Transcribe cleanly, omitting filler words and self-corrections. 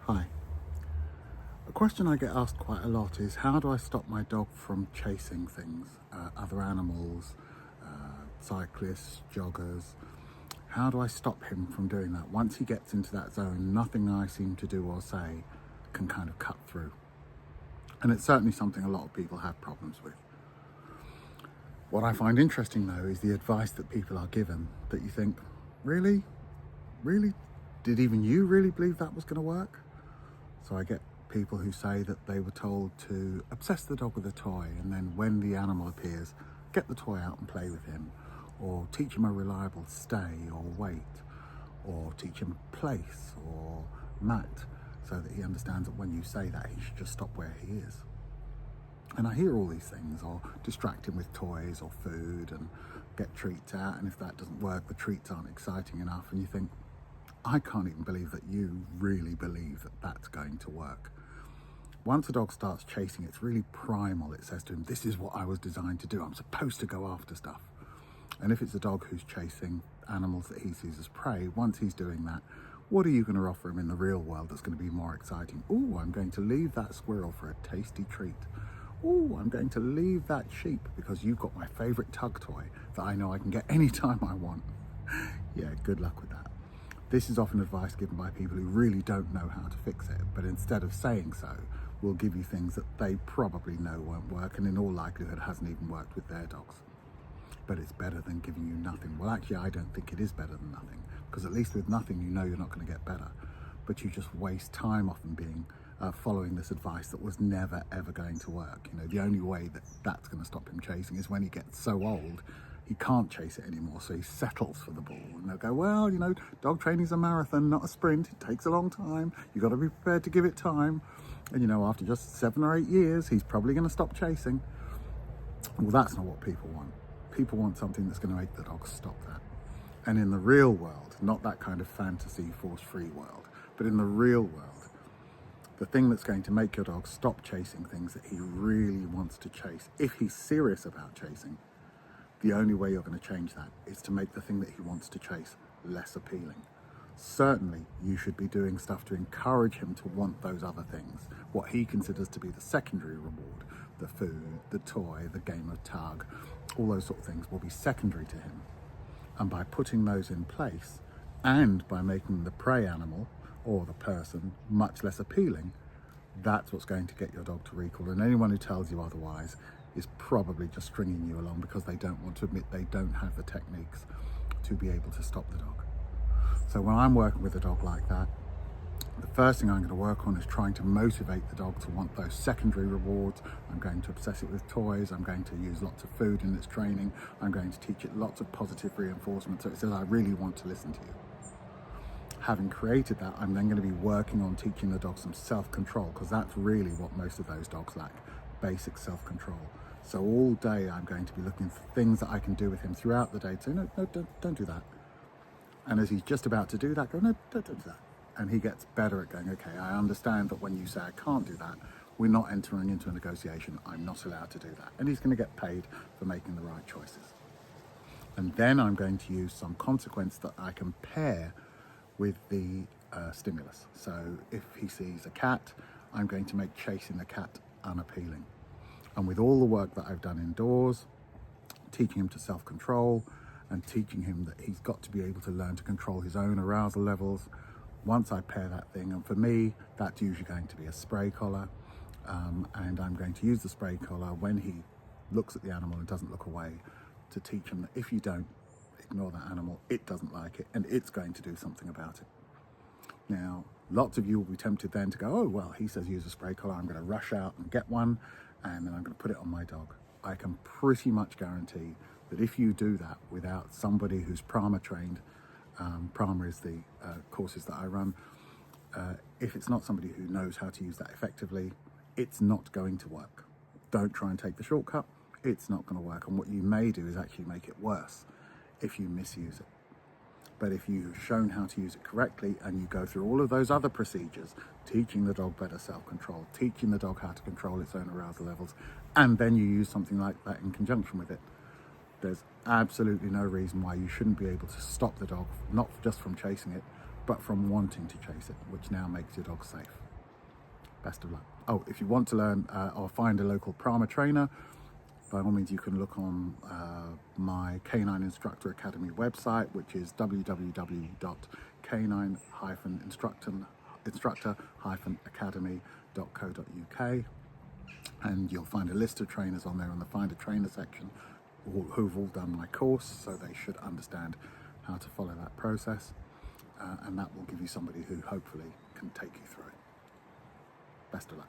Hi. A question I get asked quite a lot is, how do I stop my dog from chasing things, other animals, cyclists, joggers? How do I stop him from doing that? Once he gets into that zone, nothing I seem to do or say can kind of cut through. And it's certainly something a lot of people have problems with. What I find interesting though is the advice that people are given that you think, really? Really? Did even you really believe that was going to work? So I get people who say that they were told to obsess the dog with a toy, and then when the animal appears, get the toy out and play with him, or teach him a reliable stay or wait, or teach him place or mat, so that he understands that when you say that, he should just stop where he is. And I hear all these things, or distract him with toys or food and get treats out, and if that doesn't work, the treats aren't exciting enough, and you think, I can't even believe that you really believe that that's going to work. Once a dog starts chasing, it's really primal. It says to him, this is what I was designed to do. I'm supposed to go after stuff. And if it's a dog who's chasing animals that he sees as prey, once he's doing that, what are you going to offer him in the real world that's going to be more exciting? Oh, I'm going to leave that squirrel for a tasty treat. Oh, I'm going to leave that sheep because you've got my favorite tug toy that I know I can get anytime I want. Yeah, good luck with that. This is often advice given by people who really don't know how to fix it, but instead of saying so, will give you things that they probably know won't work, and in all likelihood hasn't even worked with their dogs. But it's better than giving you nothing. Well, actually, I don't think it is better than nothing, because at least with nothing, you know you're not going to get better. But you just waste time often following this advice that was never, ever going to work. You know, the only way that that's going to stop him chasing is when he gets so old, he can't chase it anymore, so he settles for the ball. And they'll go, well, you know, dog training's a marathon, not a sprint. It takes a long time. You've got to be prepared to give it time. And, you know, after just 7 or 8 years, he's probably going to stop chasing. Well, that's not what people want. People want something that's going to make the dog stop that. And in the real world, not that kind of fantasy, force-free world, but in the real world, the thing that's going to make your dog stop chasing things that he really wants to chase, if he's serious about chasing, the only way you're going to change that is to make the thing that he wants to chase less appealing. Certainly, you should be doing stuff to encourage him to want those other things, what he considers to be the secondary reward, the food, the toy, the game of tug, all those sort of things will be secondary to him. And by putting those in place, and by making the prey animal or the person much less appealing, that's what's going to get your dog to recall. And anyone who tells you otherwise is probably just stringing you along because they don't want to admit they don't have the techniques to be able to stop the dog. So when I'm working with a dog like that, the first thing I'm going to work on is trying to motivate the dog to want those secondary rewards. I'm going to obsess it with toys. I'm going to use lots of food in its training. I'm going to teach it lots of positive reinforcement so it says, I really want to listen to you. Having created that, I'm then going to be working on teaching the dog some self-control, because that's really what most of those dogs lack, basic self-control. So all day I'm going to be looking for things that I can do with him throughout the day to say, no, don't do that. And as he's just about to do that, go, no, don't do that. And he gets better at going, okay, I understand that when you say I can't do that, we're not entering into a negotiation. I'm not allowed to do that. And he's going to get paid for making the right choices. And then I'm going to use some consequence that I can pair with the stimulus. So if he sees a cat, I'm going to make chasing the cat unappealing. And with all the work that I've done indoors, teaching him to self-control and teaching him that he's got to be able to learn to control his own arousal levels, once I pair that thing, and for me, that's usually going to be a spray collar, and I'm going to use the spray collar when he looks at the animal and doesn't look away to teach him that if you don't ignore that animal, it doesn't like it, and it's going to do something about it. Now, lots of you will be tempted then to go, oh, well, he says use a spray collar, I'm going to rush out and get one, and then I'm going to put it on my dog. I can pretty much guarantee that if you do that without somebody who's Prama trained, Prama is the courses that I run, if it's not somebody who knows how to use that effectively, it's not going to work. Don't try and take the shortcut, it's not going to work. And what you may do is actually make it worse if you misuse it. But if you've shown how to use it correctly and you go through all of those other procedures, teaching the dog better self-control, teaching the dog how to control its own arousal levels, and then you use something like that in conjunction with it, there's absolutely no reason why you shouldn't be able to stop the dog, not just from chasing it, but from wanting to chase it, which now makes your dog safe. Best of luck. Oh, if you want to learn or find a local Prama trainer, by all means you can look on my Canine Instructor Academy website, which is www.canine-instructor-academy.co.uk, and you'll find a list of trainers on there in the Find a Trainer section who've all done my course, so they should understand how to follow that process, and that will give you somebody who hopefully can take you through it. Best of luck.